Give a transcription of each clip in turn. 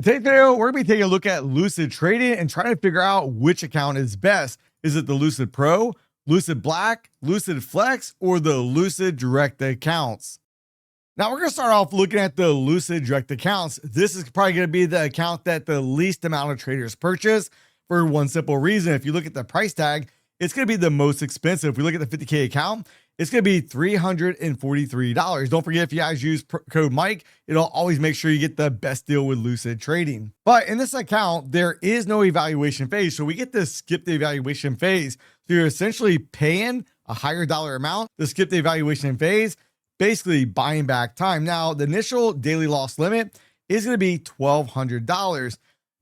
Today's video, we're going to be taking a look at Lucid trading and trying to figure out which account is best. Is it the Lucid Pro, Lucid Black, Lucid Flex, or the Lucid Direct accounts? Now we're going to start off looking at the Lucid Direct accounts. This is probably going to be the account that the least amount of traders purchase for one simple reason. If you look at the price tag, it's going to be the most expensive. If we look at the 50K account, it's going to be $343. Don't forget, if you guys use code Mike, it'll always make sure you get the best deal with Lucid Trading. But in this account, there is no evaluation phase. So we get to skip the evaluation phase. So you're essentially paying a higher dollar amount to skip the evaluation phase, basically buying back time. Now, the initial daily loss limit is going to be $1,200.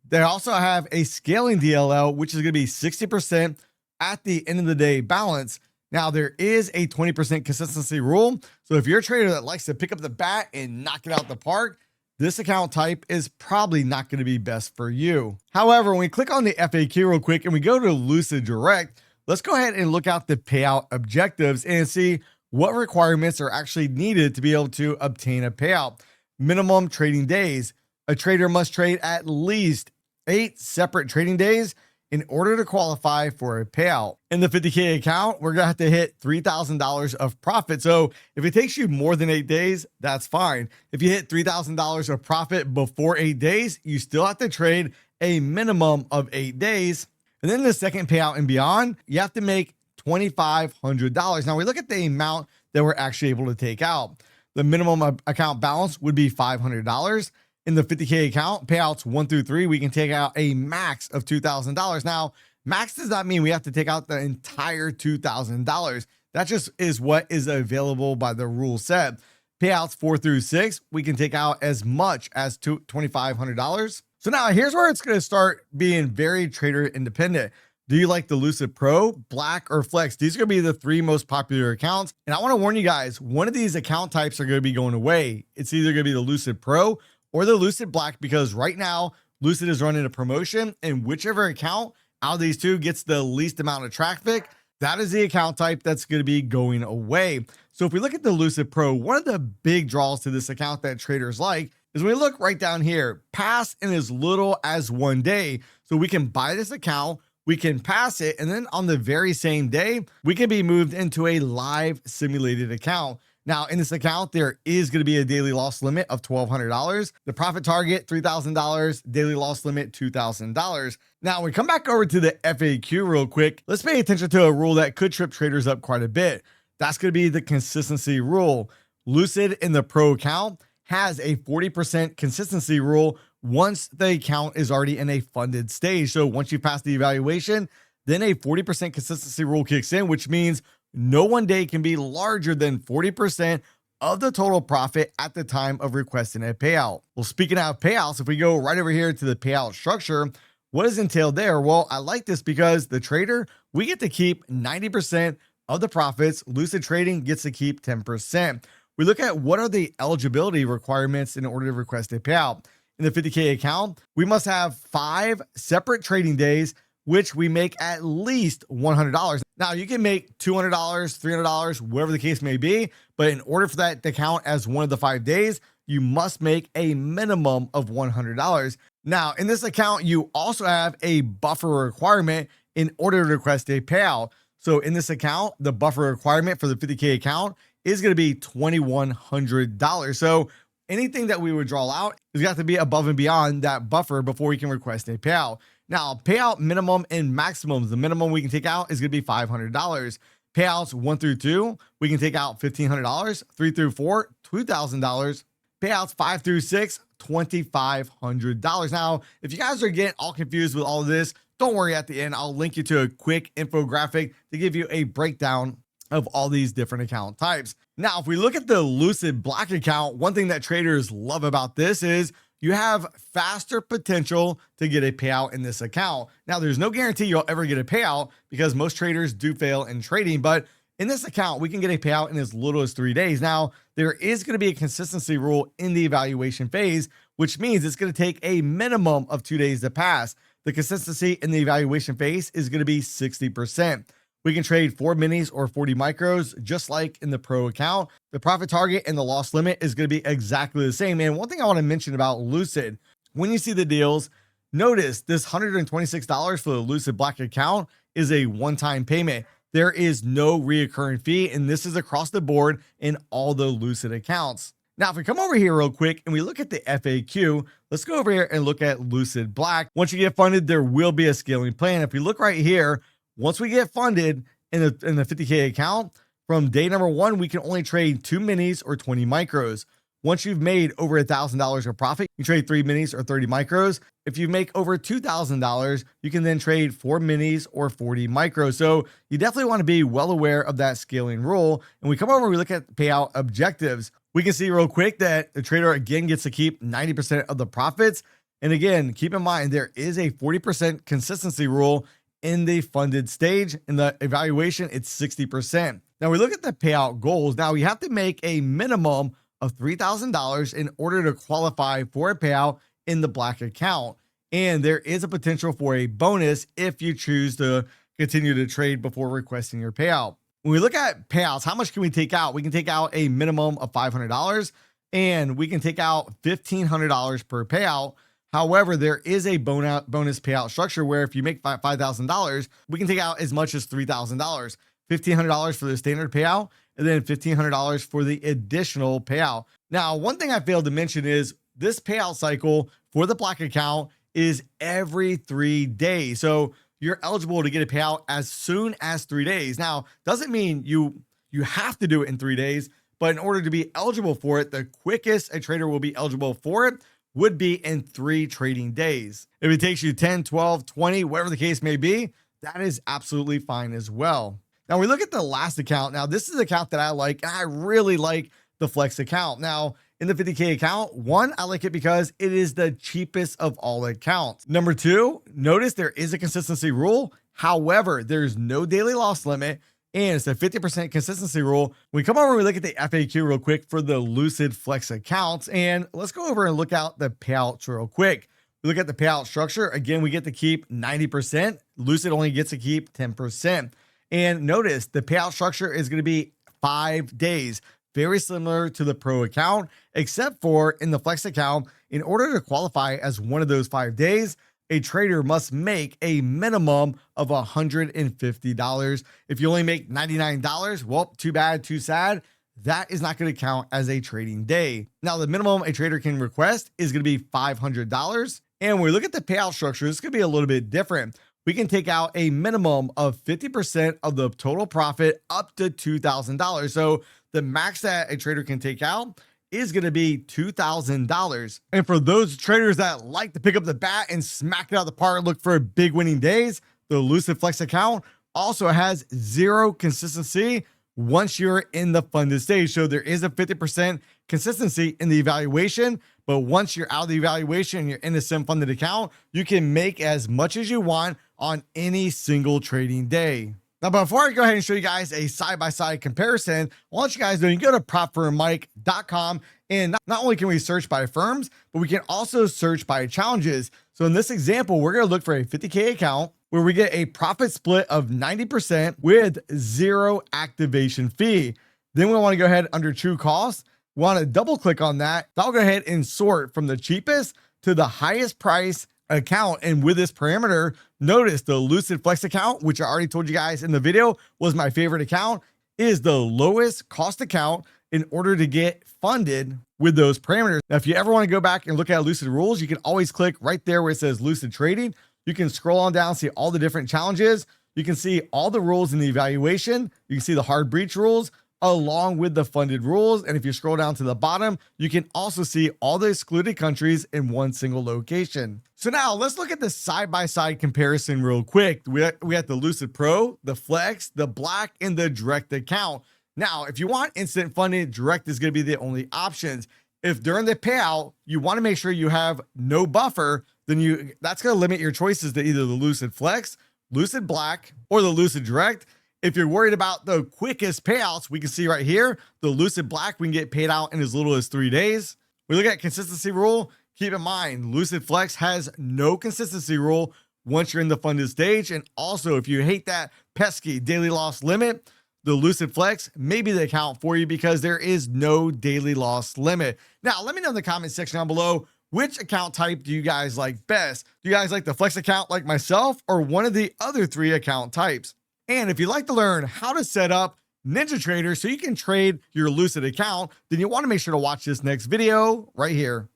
They also have a scaling DLL, which is going to be 60% at the end of the day balance. Now, there is a 20% consistency rule. So if you're a trader that likes to pick up the bat and knock it out the park, this account type is probably not going to be best for you. However, when we click on the FAQ real quick and we go to Lucid Direct, let's go ahead and look out the payout objectives and see what requirements are actually needed to be able to obtain a payout. Minimum trading days. A trader must trade at least 8 separate trading days in order to qualify for a payout. In the 50K account, we're gonna have to hit $3,000 of profit. So if it takes you more than 8 days, that's fine. If you hit $3,000 of profit before 8 days, you still have to trade a minimum of 8 days. And then the second payout and beyond, you have to make $2,500. Now we look at the amount that we're actually able to take out. The minimum account balance would be $500. In the 50K account, payouts 1 through 3, we can take out a max of $2,000. Now, max does not mean we have to take out the entire $2,000. That just is what is available by the rule set. Payouts 4 through 6, we can take out as much as $2,500. So now here's where it's going to start being very trader independent. Do you like the Lucid Pro, Black, or Flex? These are going to be the 3 most popular accounts. And I want to warn you guys, one of these account types are going to be going away. It's either going to be the Lucid Pro or the Lucid Black, because right now Lucid is running a promotion, and whichever account out of these two gets the least amount of traffic, that is the account type that's going to be going away. So if we look at the Lucid Pro, one of the big draws to this account that traders like is when we look right down here, pass in as little as 1 day. So we can buy this account, we can pass it, and then on the very same day, we can be moved into a live simulated account. Now, in this account, there is going to be a daily loss limit of $1,200. The profit target, $3,000. Daily loss limit, $2,000. Now, when we come back over to the FAQ real quick, let's pay attention to a rule that could trip traders up quite a bit. That's going to be the consistency rule. Lucid in the Pro account has a 40% consistency rule once the account is already in a funded stage. So once you pass the evaluation, then a 40% consistency rule kicks in, which means no one day can be larger than 40% of the total profit at the time of requesting a payout. Well, speaking of payouts, if we go right over here to the payout structure, what is entailed there? Well, I like this because the trader, we get to keep 90% of the profits. Lucid Trading gets to keep 10%. We look at what are the eligibility requirements in order to request a payout. In the 50K account, we must have 5 separate trading days, which we make at least $100. Now you can make $200, $300, whatever the case may be, but in order for that to count as one of the 5 days, you must make a minimum of $100. Now in this account, you also have a buffer requirement in order to request a payout. So in this account, the buffer requirement for the 50K account is going to be $2,100. So anything that we would draw out has got to be above and beyond that buffer before we can request a payout. Now, payout minimum and maximums. The minimum we can take out is going to be $500. Payouts 1 through 2, we can take out $1,500. 3 through 4, $2,000. Payouts 5 through 6, $2,500. Now, if you guys are getting all confused with all of this, don't worry, at the end, I'll link you to a quick infographic to give you a breakdown of all these different account types. Now, if we look at the Lucid Black account, one thing that traders love about this is you have faster potential to get a payout in this account. Now, there's no guarantee you'll ever get a payout because most traders do fail in trading, but in this account, we can get a payout in as little as 3 days. Now, there is going to be a consistency rule in the evaluation phase, which means it's going to take a minimum of 2 days to pass. The consistency in the evaluation phase is going to be 60%. We can trade 4 minis or 40 micros, just like in the Pro account. The profit target and the loss limit is going to be exactly the same. And one thing I want to mention about Lucid, When you see the deals, notice this $126 for the Lucid Black account is a one-time payment. There is no reoccurring fee, and this is across the board in all the Lucid accounts. Now, if we come over here real quick and we look at the FAQ, let's go over here and look at Lucid Black. Once you get funded, there will be a scaling plan. If we look right here, once we get funded in the 50K account, from day number 1, we can only trade 2 minis or 20 micros. Once you've made over $1,000 of profit, you trade 3 minis or 30 micros. If you make over $2,000, you can then trade 4 minis or 40 micros. So you definitely want to be well aware of that scaling rule. And we come over and we look at payout objectives. We can see real quick that the trader again gets to keep 90% of the profits. And again, keep in mind, there is a 40% consistency rule in the funded stage. In the evaluation, it's 60%. Now we look at the payout goals. Now we have to make a minimum of $3,000 in order to qualify for a payout in the Black account. And there is a potential for a bonus if you choose to continue to trade before requesting your payout. When we look at payouts, how much can we take out? We can take out a minimum of $500 and we can take out $1,500 per payout. However, there is a bonus payout structure where if you make $5,000, we can take out as much as $3,000, $1,500 for the standard payout, and then $1,500 for the additional payout. Now, one thing I failed to mention is this payout cycle for the Black account is every 3 days. So you're eligible to get a payout as soon as 3 days. Now, doesn't mean you have to do it in 3 days, but in order to be eligible for it, the quickest a trader will be eligible for it would be in 3 trading days. If it takes you 10, 12, 20, whatever the case may be, that is absolutely fine as well. Now we look at the last account. Now this is the account that I like, and I really like the Flex account. Now in the 50K account, one, I like it because it is the cheapest of all accounts. Number 2, notice there is a consistency rule. However, there's no daily loss limit, and it's a 50% consistency rule. We come over and we look at the FAQ real quick for the Lucid Flex accounts, and let's go over and look out the payouts real quick. We look at the payout structure. Again, we get to keep 90%. Lucid only gets to keep 10%. And notice the payout structure is going to be 5 days, very similar to the Pro account, except for in the Flex account, in order to qualify as one of those 5 days, a trader must make a minimum of $150. If you only make $99, well, too bad, too sad. That is not going to count as a trading day. Now, the minimum a trader can request is going to be $500. And when we look at the payout structure, it's going to be a little bit different. We can take out a minimum of 50% of the total profit up to $2,000. So the max that a trader can take out is going to be $2,000. And for those traders that like to pick up the bat and smack it out the park, look for big winning days, the Lucid Flex account also has 0 consistency once you're in the funded stage. So there is a 50% consistency in the evaluation, but once you're out of the evaluation and you're in a sim funded account, you can make as much as you want on any single trading day. Now, before I go ahead and show you guys a side-by-side comparison, I want you guys to know you can go to propfirmmike.com, and not only can we search by firms, but we can also search by challenges. So in this example, we're going to look for a 50K account where we get a profit split of 90% with 0 activation fee. Then we want to go ahead under true cost. We want to double click on that. That'll go ahead and sort from the cheapest to the highest price account. And with this parameter, notice the Lucid Flex account, which I already told you guys in the video was my favorite account, is the lowest cost account in order to get funded with those parameters. Now, if you ever want to go back and look at Lucid rules, you can always click right there where it says Lucid Trading. You can scroll on down, see all the different challenges. You can see all the rules in the evaluation. You can see the hard breach rules along with the funded rules. And if you scroll down to the bottom, you can also see all the excluded countries in one single location. So now let's look at the side-by-side comparison real quick. We have the Lucid Pro, the Flex, the Black, and the Direct account. Now, if you want instant funding, Direct is going to be the only options. If during the payout, you want to make sure you have no buffer, then that's going to limit your choices to either the Lucid Flex, Lucid Black, or the Lucid Direct. If you're worried about the quickest payouts, we can see right here, the Lucid Black, we can get paid out in as little as 3 days. We look at consistency rule. Keep in mind, Lucid Flex has no consistency rule once you're in the funded stage. And also, if you hate that pesky daily loss limit, the Lucid Flex may be the account for you because there is no daily loss limit. Now, let me know in the comment section down below, Which account type do you guys like best? Do you guys like the flex account like myself, or one of the other 3 account types? And if you'd like to learn how to set up NinjaTrader so you can trade your Lucid account, then you want to make sure to watch this next video right here.